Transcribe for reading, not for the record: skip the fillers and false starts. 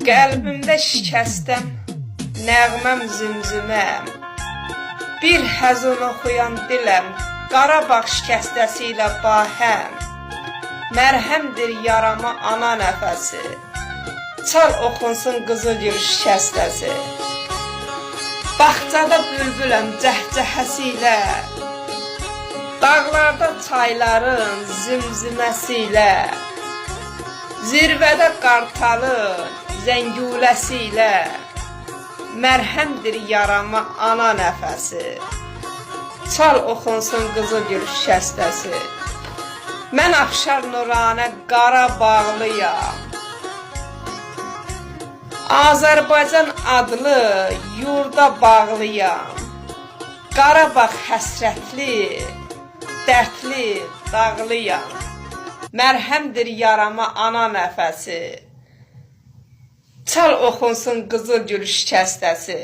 Qəlbimdə şikəstəm, nəğməm zümzüməm. Bir həzun oxuyan diləm, Qarabağ şikəstəsi ilə bahəm. Mərhəmdir yarama ana nəfəsi, çal oxunsun Qızılgül şikəstəsi. Bağçada bülbüləm cəhcəhəsi ilə, dağlarda çayların zümzüməsi ilə, zirvədə qartalın zənguləsi ilə. Mərhəmdir yarama ana nəfəsi, çal oxunsun Qızılgül şikəstəsi. Mən Afşar Nuranə Qarabağlıyam, Azərbaycan adlı yurda bağlıyam. Qarabağ həsrətli, dərdli, dağlıyam. Mərhəmdir yarama ana nəfəsi, çal oxunsun Qızılgül şikəstəsi.